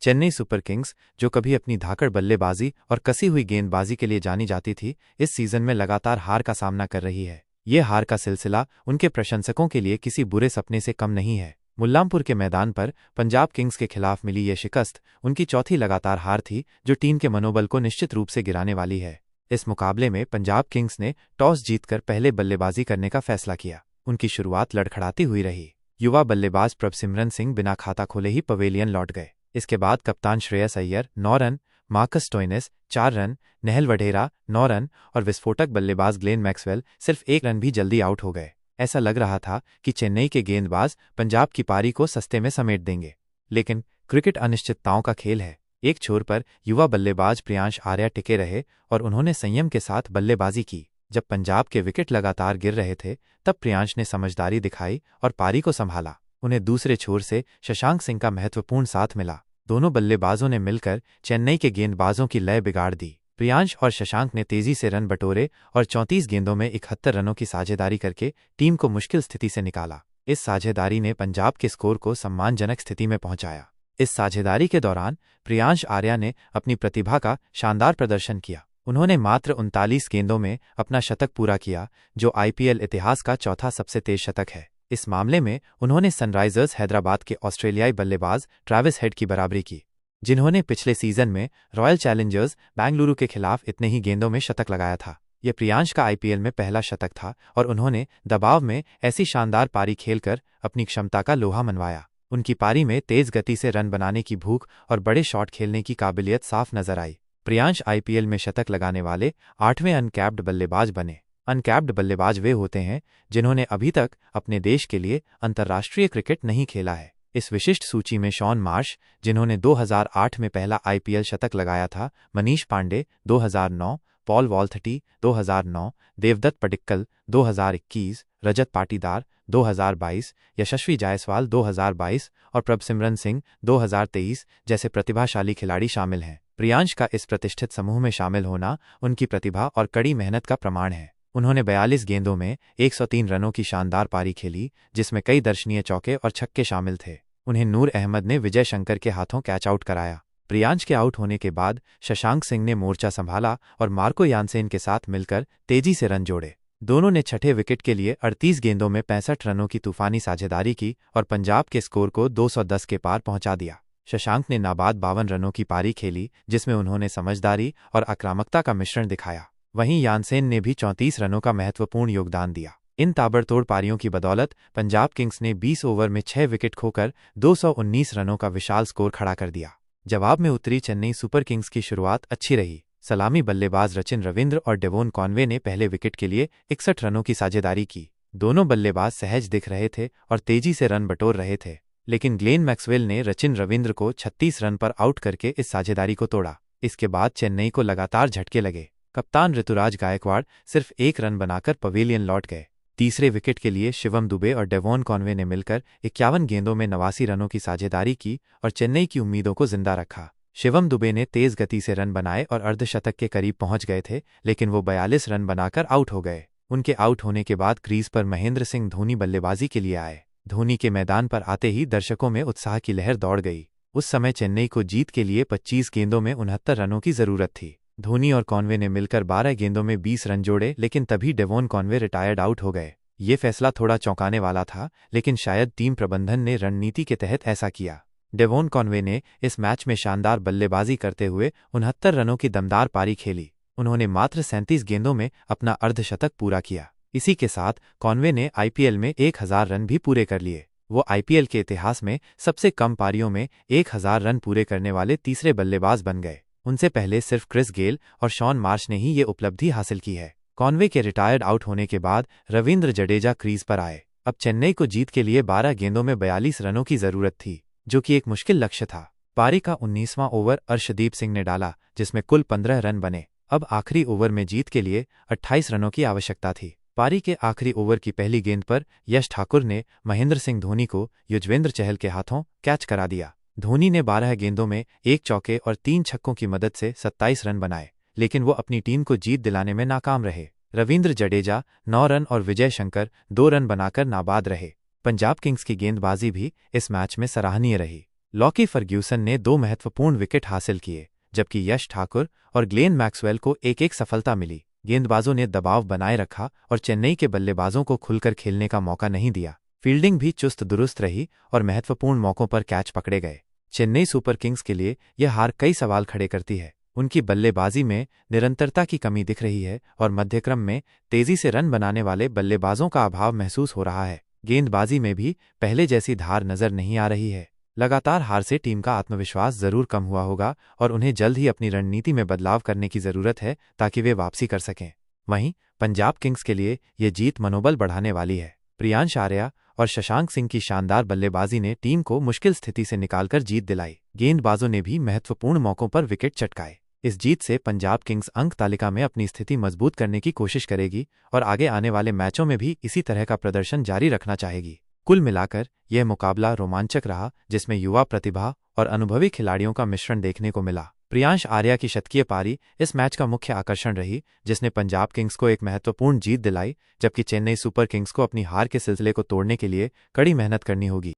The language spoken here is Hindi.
चेन्नई सुपर किंग्स, जो कभी अपनी धाकड़ बल्लेबाजी और कसी हुई गेंदबाजी के लिए जानी जाती थी, इस सीजन में लगातार हार का सामना कर रही है। ये हार का सिलसिला उनके प्रशंसकों के लिए किसी बुरे सपने से कम नहीं है। मुल्लांपुर के मैदान पर पंजाब किंग्स के खिलाफ मिली ये शिकस्त उनकी चौथी लगातार हार थी, जो टीम के मनोबल को निश्चित रूप से गिराने वाली है। इस मुकाबले में पंजाब किंग्स ने टॉस जीतकर पहले बल्लेबाजी करने का फैसला किया। उनकी शुरुआत लड़खड़ाती हुई रही। युवा बल्लेबाज प्रभसिमरन सिंह बिना खाता खोले ही पवेलियन लौट गए। इसके बाद कप्तान Shreyas Iyer 9 run, Marcus Stoinis 4 run, Nehal Wadhera 9 run और विस्फोटक बल्लेबाज ग्लेन मैक्सवेल सिर्फ 1 रन भी जल्दी आउट हो गए। ऐसा लग रहा था कि चेन्नई के गेंदबाज पंजाब की पारी को सस्ते में समेट देंगे, लेकिन क्रिकेट अनिश्चितताओं का खेल है। एक छोर पर युवा बल्लेबाज प्रियांश आर्या टिके रहे और उन्होंने संयम के साथ बल्लेबाजी की। जब पंजाब के विकेट लगातार गिर रहे थे, तब प्रियांश ने समझदारी दिखाई और पारी को संभाला। उन्हें दूसरे छोर से शशांक सिंह का महत्वपूर्ण साथ मिला। दोनों बल्लेबाजों ने मिलकर चेन्नई के गेंदबाजों की लय बिगाड़ दी। प्रियांश और शशांक ने तेजी से रन बटोरे और 34 गेंदों में 71 रनों की साझेदारी करके टीम को मुश्किल स्थिति से निकाला। इस साझेदारी ने पंजाब के स्कोर को सम्मानजनक स्थिति में पहुंचाया। इस साझेदारी के दौरान प्रियांश आर्या ने अपनी प्रतिभा का शानदार प्रदर्शन किया। उन्होंने मात्र 39 गेंदों में अपना शतक पूरा किया, जो आईपीएल इतिहास का चौथा सबसे तेज शतक है। इस मामले में उन्होंने सनराइजर्स हैदराबाद के ऑस्ट्रेलियाई बल्लेबाज ट्रैविस हेड की बराबरी की, जिन्होंने पिछले सीजन में रॉयल चैलेंजर्स बेंगलुरु के खिलाफ इतने ही गेंदों में शतक लगाया था। यह प्रियांश का आईपीएल में पहला शतक था और उन्होंने दबाव में ऐसी शानदार पारी खेलकर अपनी क्षमता का लोहा मनवाया। उनकी पारी में तेज गति से रन बनाने की भूख और बड़े शॉट खेलने की काबिलियत साफ नजर आई। प्रियांश आईपीएल में शतक लगाने वाले 8वें अनकैप्ड बल्लेबाज बने। अनकैप्ड बल्लेबाज वे होते हैं जिन्होंने अभी तक अपने देश के लिए अंतर्राष्ट्रीय क्रिकेट नहीं खेला है। इस विशिष्ट सूची में शॉन मार्श, जिन्होंने 2008 में पहला आईपीएल शतक लगाया था, मनीष पांडे 2009, पॉल वॉल्थटी 2009, देवदत्त पडिक्कल 2021, रजत पाटीदार 2022, यशस्वी जायसवाल 2022 और प्रभसिमरन सिंह 2023 जैसे प्रतिभाशाली खिलाड़ी शामिल हैं। प्रियांश का इस प्रतिष्ठित समूह में शामिल होना उनकी प्रतिभा और कड़ी मेहनत का प्रमाण है। उन्होंने 42 गेंदों में 103 रनों की शानदार पारी खेली, जिसमें कई दर्शनीय चौके और छक्के शामिल थे। उन्हें नूर अहमद ने विजय शंकर के हाथों कैच आउट कराया। प्रियांश के आउट होने के बाद शशांक सिंह ने मोर्चा संभाला और मार्को यानसेन के साथ मिलकर तेजी से रन जोड़े। दोनों ने छठे विकेट के लिए 38 गेंदों में 65 रनों की तूफानी साझेदारी की और पंजाब के स्कोर को 210 के पार पहुंचा दिया। शशांक ने नाबाद 52 रनों की पारी खेली, जिसमें उन्होंने समझदारी और आक्रामकता का मिश्रण दिखाया। वहीं यानसेन ने भी 34 रनों का महत्वपूर्ण योगदान दिया। इन ताबड़तोड़ पारियों की बदौलत पंजाब किंग्स ने 20 ओवर में 6 विकेट खोकर 219 रनों का विशाल स्कोर खड़ा कर दिया। जवाब में उतरी चेन्नई सुपर किंग्स की शुरुआत अच्छी रही। सलामी बल्लेबाज रचिन रविंद्र और डेवोन कॉनवे ने पहले विकेट के लिए 61 रनों की साझेदारी की। दोनों बल्लेबाज सहज दिख रहे थे और तेजी से रन बटोर रहे थे, लेकिन ग्लेन मैक्सवेल ने रचिन रविंद्र को 36 रन पर आउट करके इस साझेदारी को तोड़ा। इसके बाद चेन्नई को लगातार झटके लगे। कप्तान ऋतुराज गायकवाड़ सिर्फ 1 रन बनाकर पवेलियन लौट गए। तीसरे विकेट के लिए शिवम दुबे और डेवोन कॉनवे ने मिलकर 51 गेंदों में 89 रनों की साझेदारी की और चेन्नई की उम्मीदों को जिंदा रखा। शिवम दुबे ने तेज गति से रन बनाए और अर्धशतक के करीब पहुंच गए थे, लेकिन वो 42 रन बनाकर आउट हो गए। उनके आउट होने के बाद क्रीज पर महेंद्र सिंह धोनी बल्लेबाजी के लिए आए। धोनी के मैदान पर आते ही दर्शकों में उत्साह की लहर दौड़ गई। उस समय चेन्नई को जीत के लिए 25 गेंदों में 69 रनों की जरूरत थी। धोनी और कॉनवे ने मिलकर 12 गेंदों में 20 रन जोड़े, लेकिन तभी डेवोन कॉनवे रिटायर्ड आउट हो गए। ये फैसला थोड़ा चौंकाने वाला था, लेकिन शायद टीम प्रबंधन ने रणनीति के तहत ऐसा किया। डेवोन कॉनवे ने इस मैच में शानदार बल्लेबाजी करते हुए 69 रनों की दमदार पारी खेली। उन्होंने मात्र 37 गेंदों में अपना अर्धशतक पूरा किया। इसी के साथ कॉनवे ने आईपीएल में 1000 रन भी पूरे कर लिए। वो आईपीएल के इतिहास में सबसे कम पारियों में 1000 रन पूरे करने वाले तीसरे बल्लेबाज बन गए। उनसे पहले सिर्फ क्रिस गेल और शॉन मार्श ने ही ये उपलब्धि हासिल की है। कॉनवे के रिटायर्ड आउट होने के बाद रविंद्र जडेजा क्रीज पर आए। अब चेन्नई को जीत के लिए 12 गेंदों में 42 रनों की जरूरत थी, जो कि एक मुश्किल लक्ष्य था। पारी का 19वां ओवर अर्शदीप सिंह ने डाला, जिसमें कुल 15 रन बने। अब आखिरी ओवर में जीत के लिए 28 रनों की आवश्यकता थी। पारी के आखिरी ओवर की पहली गेंद पर यश ठाकुर ने महेंद्र सिंह धोनी को युजवेंद्र चहल के हाथों कैच करा दिया। धोनी ने 12 गेंदों में 1 चौके और 3 छक्कों की मदद से 27 रन बनाए, लेकिन वो अपनी टीम को जीत दिलाने में नाकाम रहे। रविंद्र जडेजा 9 रन और विजय शंकर 2 रन बनाकर नाबाद रहे। पंजाब किंग्स की गेंदबाजी भी इस मैच में सराहनीय रही, लॉकी फर्ग्यूसन ने 2 महत्वपूर्ण विकेट हासिल किए, जबकि यश ठाकुर और ग्लेन मैक्सवेल को एक सफलता मिली। गेंदबाजों ने दबाव बनाए रखा और चेन्नई के बल्लेबाजों को खुलकर खेलने का मौका नहीं दिया। फील्डिंग भी चुस्त दुरुस्त रही और महत्वपूर्ण मौकों पर कैच पकड़े गए। चेन्नई सुपर किंग्स के लिए यह हार कई सवाल खड़े करती है। उनकी बल्लेबाजी में निरंतरता की कमी दिख रही है और मध्यक्रम में तेजी से रन बनाने वाले बल्लेबाजों का अभाव महसूस हो रहा है। गेंदबाजी में भी पहले जैसी धार नजर नहीं आ रही है। लगातार हार से टीम का आत्मविश्वास जरूर कम हुआ होगा और उन्हें जल्द ही अपनी रणनीति में बदलाव करने की जरूरत है ताकि वे वापसी कर सकें। वहीं पंजाब किंग्स के लिए यह जीत मनोबल बढ़ाने वाली है। प्रियांश आर्या और शशांक सिंह की शानदार बल्लेबाजी ने टीम को मुश्किल स्थिति से निकालकर जीत दिलाई। गेंदबाजों ने भी महत्वपूर्ण मौकों पर विकेट चटकाए। इस जीत से पंजाब किंग्स अंक तालिका में अपनी स्थिति मजबूत करने की कोशिश करेगी और आगे आने वाले मैचों में भी इसी तरह का प्रदर्शन जारी रखना चाहेगी। कुल मिलाकर यह मुकाबला रोमांचक रहा, जिसमें युवा प्रतिभा और अनुभवी खिलाड़ियों का मिश्रण देखने को मिला। प्रियांश आर्या की शतकीय पारी इस मैच का मुख्य आकर्षण रही, जिसने पंजाब किंग्स को एक महत्वपूर्ण जीत दिलाई, जबकि चेन्नई सुपर किंग्स को अपनी हार के सिलसिले को तोड़ने के लिए कड़ी मेहनत करनी होगी।